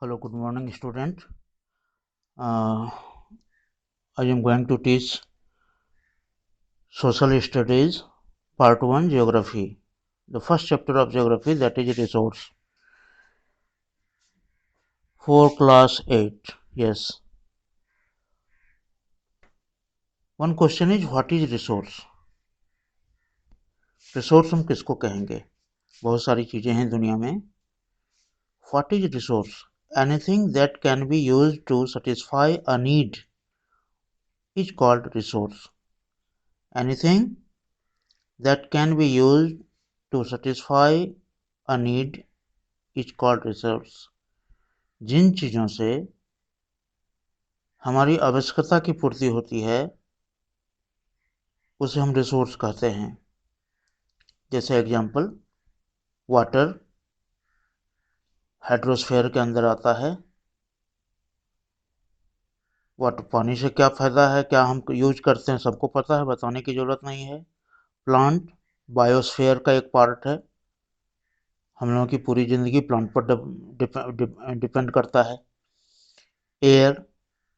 Hello, good morning, student. I am going to teach Social Studies, Part 1, Geography. The first chapter of Geography, that is Resource. For Class 8, yes. One question is, what is resource? Resource हम किसको कहेंगे? बहुत सारी चीज़ें हैं दुनिया में. What is resource? Anything that can be used to satisfy a need is called resource. Anything that can be used to satisfy a need is called resource. जिन चीज़ों से हमारी आवश्यकता की पूर्ति होती है उसे हम रिसोर्स कहते हैं. जैसे एग्जाम्पल, वाटर हाइड्रोस्फीयर के अंदर आता है. वाटर, पानी से क्या फ़ायदा है, क्या हम यूज करते हैं, सबको पता है, बताने की ज़रूरत नहीं है. प्लांट बायोस्फीयर का एक पार्ट है. हम लोगों की पूरी ज़िंदगी प्लांट पर डिपेंड करता है. एयर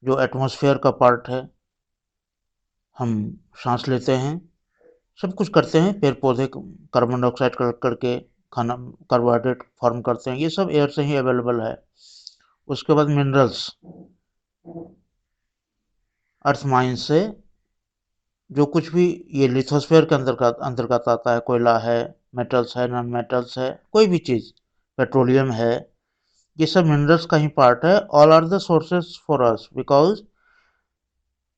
जो एटमॉस्फेयर का पार्ट है, हम सांस लेते हैं, सब कुछ करते हैं. पेड़ पौधे कार्बन डाइऑक्साइड कलेक्ट करके खाना, कार्बोहाइड्रेट फॉर्म करते हैं. ये सब एयर से ही अवेलेबल है. उसके बाद मिनरल्स, अर्थ माइन से जो कुछ भी ये लिथोस्फीयर के अंतर्गत आता है, कोयला है, मेटल्स है, नॉन मेटल्स है, कोई भी चीज़, पेट्रोलियम है, ये सब मिनरल्स का ही पार्ट है. All are the sources for us because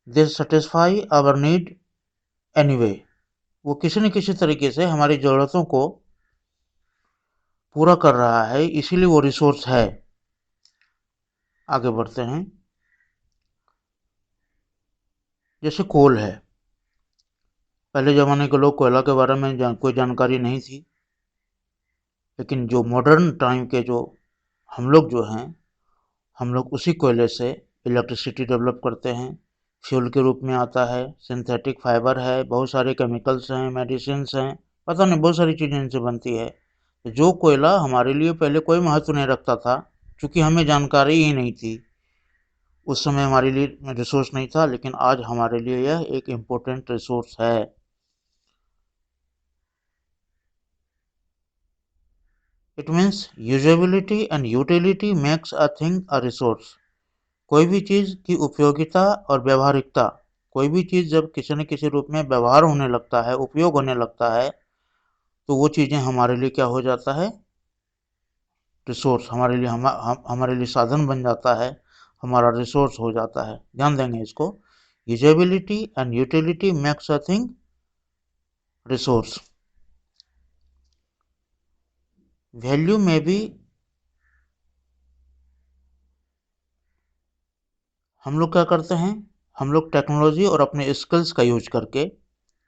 they satisfy our need anyway. वो किसी न किसी तरीके से हमारी ज़रूरतों को पूरा कर रहा है, इसीलिए वो रिसोर्स है. आगे बढ़ते हैं. जैसे कोल है. पहले ज़माने के लोग कोयला के बारे में कोई जानकारी नहीं थी, लेकिन जो मॉडर्न टाइम के जो हम लोग जो हैं, हम लोग उसी कोयले से इलेक्ट्रिसिटी डेवलप करते हैं. फ्यूल के रूप में आता है, सिंथेटिक फाइबर है, बहुत सारे केमिकल्स हैं, मेडिसिन्स हैं, पता नहीं बहुत सारी चीज़ें इनसे बनती है. जो कोयला हमारे लिए पहले कोई महत्व नहीं रखता था, क्योंकि हमें जानकारी ही नहीं थी, उस समय हमारे लिए रिसोर्स नहीं था, लेकिन आज हमारे लिए यह एक इम्पोर्टेंट रिसोर्स है. It means usability and utility makes a thing a resource. कोई भी चीज़ की उपयोगिता और व्यवहारिकता, कोई भी चीज़ जब किसी न किसी रूप में व्यवहार होने लगता है, उपयोग होने लगता है, तो वो चीज़ें हमारे लिए क्या हो जाता है, रिसोर्स. हमारे लिए साधन बन जाता है, हमारा रिसोर्स हो जाता है. ध्यान देंगे इसको. Usability and utility makes a thing resource. Value में भी हम लोग क्या करते हैं, हम लोग टेक्नोलॉजी और अपने स्किल्स का यूज करके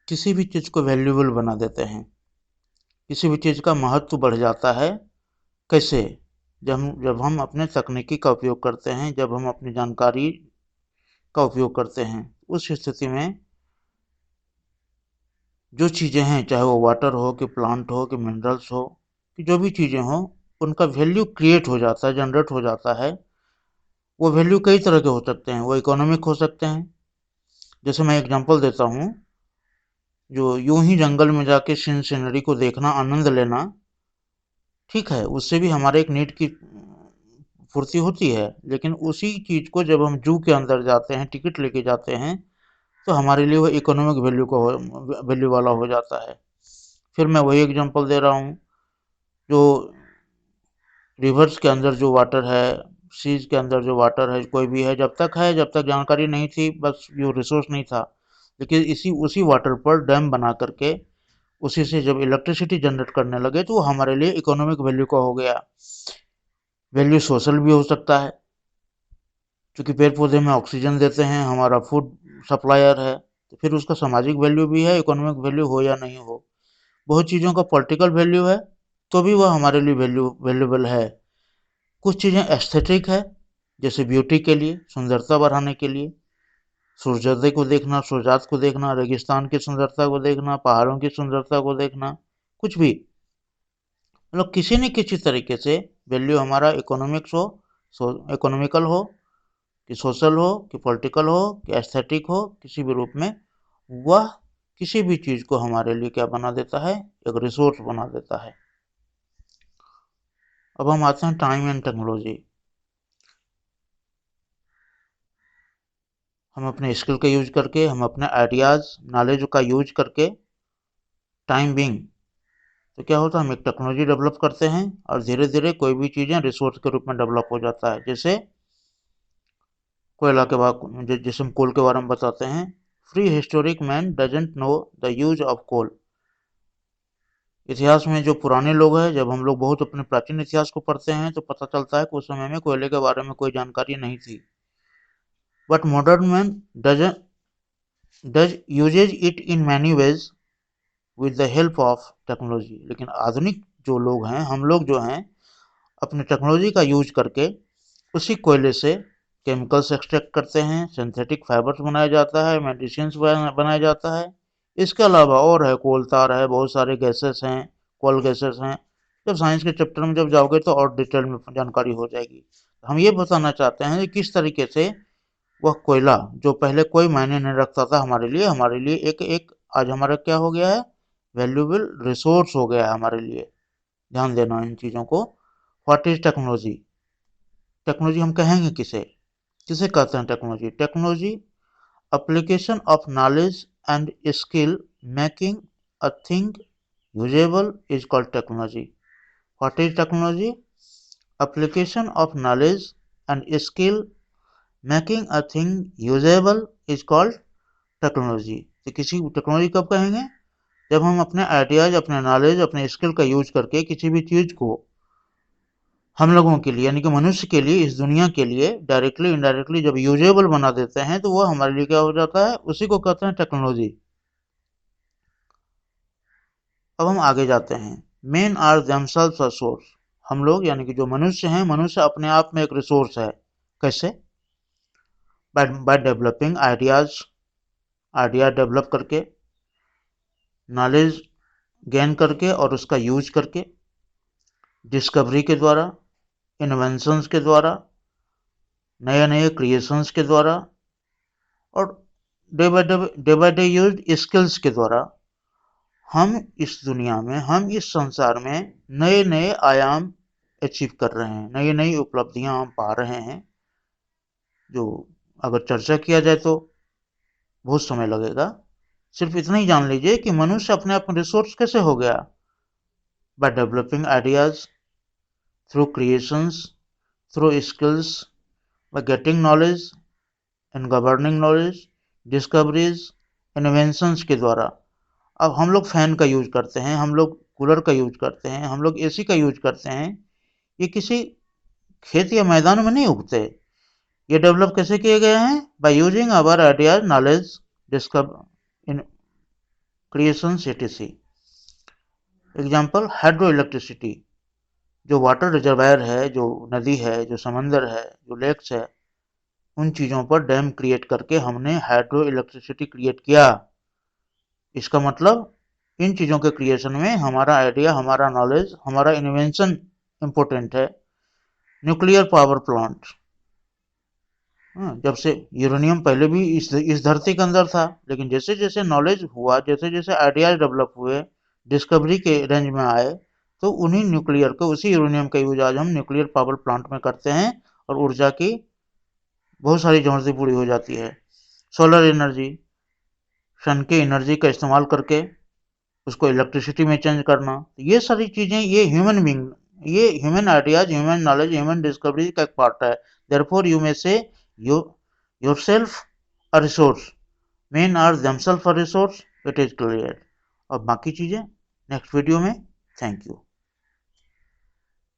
किसी भी चीज़ को वैल्यूएबल बना देते हैं. किसी भी चीज़ का महत्व बढ़ जाता है. कैसे? जब हम अपने तकनीकी का उपयोग करते हैं, जब हम अपनी जानकारी का उपयोग करते हैं, उस स्थिति में जो चीज़ें हैं, चाहे वो वाटर हो, कि प्लांट हो, कि मिनरल्स हो, कि जो भी चीज़ें हों, उनका वैल्यू क्रिएट हो जाता है, जनरेट हो जाता है. वो वैल्यू कई तरह के हो सकते हैं. वो इकोनॉमिक हो सकते हैं. जैसे मैं एग्जांपल देता हूँ, जो यूं ही जंगल में जाके सीनरी को देखना, आनंद लेना, ठीक है, उससे भी हमारे एक नीड की पूर्ति होती है. लेकिन उसी चीज़ को जब हम जू के अंदर जाते हैं, टिकट लेके जाते हैं, तो हमारे लिए वो इकोनॉमिक वैल्यू वाला हो जाता है. फिर मैं वही एग्जांपल दे रहा हूँ, जो रिवर्स के अंदर जो वाटर है, सीज के अंदर जो वाटर है, कोई भी है, जब तक जानकारी नहीं थी, बस जो रिसोर्स नहीं था, लेकिन उसी वाटर पर डैम बना करके उसी से जब इलेक्ट्रिसिटी जनरेट करने लगे, तो वो हमारे लिए इकोनॉमिक वैल्यू का हो गया. वैल्यू सोशल भी हो सकता है, क्योंकि पेड़ पौधे में ऑक्सीजन देते हैं, हमारा फूड सप्लायर है, तो फिर उसका सामाजिक वैल्यू भी है, इकोनॉमिक वैल्यू हो या नहीं हो. बहुत चीज़ों का पॉलिटिकल वैल्यू है, तो भी वह हमारे लिए वैल्यूबल है. कुछ चीज़ें एस्थेटिक है, जैसे ब्यूटी के लिए, सुंदरता बढ़ाने के लिए, सूर्योदय को देखना, सूर्यास्त को देखना, रेगिस्तान की सुंदरता को देखना, पहाड़ों की सुंदरता को देखना, कुछ भी, मतलब किसी न किसी तरीके से वैल्यू हमारा इकोनॉमिक्स हो, इकोनॉमिकल हो कि सोशल हो कि पॉलिटिकल हो कि एस्थेटिक हो, किसी भी रूप में वह किसी भी चीज़ को हमारे लिए क्या बना देता है, एक रिसोर्स बना देता है। अब हम आते हैं टाइम एंड टेक्नोलॉजी। हम अपने स्किल का यूज करके, हम अपने आइडियाज़ नॉलेज का यूज करके टाइम बिंग, तो क्या होता है, हम एक टेक्नोलॉजी डेवलप करते हैं और धीरे धीरे कोई भी चीज़ें रिसोर्स के रूप में डेवलप हो जाता है। जैसे कोयला के बाद, जैसे हम कोल के बारे में बताते हैं, prehistoric man doesn't know the use of coal. इतिहास में जो पुराने लोग हैं, जब हम लोग बहुत अपने प्राचीन इतिहास को पढ़ते हैं तो पता चलता है कि उस समय में कोयले के बारे में कोई जानकारी नहीं थी। But modern man does uses it in many ways with the help of technology. लेकिन आधुनिक जो लोग हैं, हम लोग जो हैं, अपने टेक्नोलॉजी का यूज करके उसी कोयले से केमिकल्स एक्सट्रैक्ट करते हैं, सिंथेटिक फाइबर्स बनाया जाता है, मेडिसिन बनाया जाता है। इसके अलावा और है, कोल तार है, बहुत सारे गैसेस हैं, कोल गैसेस हैं। जब साइंस के चैप्टर में जब जाओगे तो और डिटेल में जानकारी हो जाएगी। हम ये बताना चाहते हैं कि किस तरीके से वह कोयला, जो पहले कोई मायने नहीं रखता था हमारे लिए एक एक आज हमारा क्या हो गया है, वैल्यूएबल रिसोर्स हो गया है हमारे लिए। ध्यान देना इन चीज़ों को। What is technology? टेक्नोलॉजी हम कहेंगे किसे, किसे कहते हैं technology? Technology application of knowledge and skill making a thing usable is called technology. What is technology? Application of knowledge and skill making a thing usable is called technology. तो किसी technology कब कहेंगे? जब हम अपने आइडियाज, अपने knowledge, अपने skill का यूज करके किसी भी चीज़ को हम लोगों के लिए, यानी कि मनुष्य के लिए, इस दुनिया के लिए डायरेक्टली इनडायरेक्टली जब यूजेबल बना देते हैं तो वो हमारे लिए क्या हो जाता है, उसी को कहते हैं टेक्नोलॉजी। अब हम आगे जाते हैं। Men are themselves a source. हम लोग यानी कि जो मनुष्य हैं, मनुष्य अपने आप में एक रिसोर्स है। कैसे? By developing ideas, idea develop करके, नॉलेज गेन करके और उसका यूज करके, डिस्कवरी के द्वारा, इन्वेंशंस के द्वारा, नए नए क्रिएशंस के द्वारा और day by day use skills के द्वारा हम इस दुनिया में, हम इस संसार में नए नए आयाम अचीव कर रहे हैं, नई नई उपलब्धियां हम पा रहे हैं, जो अगर चर्चा किया जाए तो बहुत समय लगेगा। सिर्फ इतना ही जान लीजिए कि मनुष्य अपने आप में रिसोर्स कैसे हो गया, by developing ideas, through creations, through skills, by getting knowledge and governing knowledge, discoveries, inventions के द्वारा। अब हम लोग फैन का यूज करते हैं, हम लोग कूलर का यूज करते हैं, हम लोग एसी का यूज करते हैं। ये किसी खेत या मैदान में नहीं उगते। ये डेवलप कैसे किए गए हैं? By using our ideas, knowledge, discover in creation etc। Example, hydroelectricity. जो वाटर रिजर्वायर है, जो नदी है, जो समंदर है, जो लेक्स है, उन चीज़ों पर डैम क्रिएट करके हमने हाइड्रो इलेक्ट्रिसिटी क्रिएट किया। इसका मतलब इन चीज़ों के क्रिएशन में हमारा आइडिया, हमारा नॉलेज, हमारा इन्वेंशन इम्पोर्टेंट है। न्यूक्लियर पावर प्लांट, जब से यूरेनियम पहले भी इस धरती के अंदर था, लेकिन जैसे जैसे नॉलेज हुआ, जैसे जैसे आइडियाज डेवलप हुए, डिस्कवरी के रेंज में आए, तो उन्हीं न्यूक्लियर को, उसी यूरेनियम का यूज आज हम न्यूक्लियर पावर प्लांट में करते हैं और ऊर्जा की बहुत सारी ज़रूरतें पूरी हो जाती है। सोलर एनर्जी, सन के एनर्जी का इस्तेमाल करके उसको इलेक्ट्रिसिटी में चेंज करना, ये सारी चीज़ें, ये ह्यूमन बींग, ये human ideas, human knowledge, human discovery का एक पार्ट है। देयरफॉर यू मे से you yourself a resource, men are themselves a resource, it is clear। और बाकी चीज़ें नेक्स्ट वीडियो में। Thank you.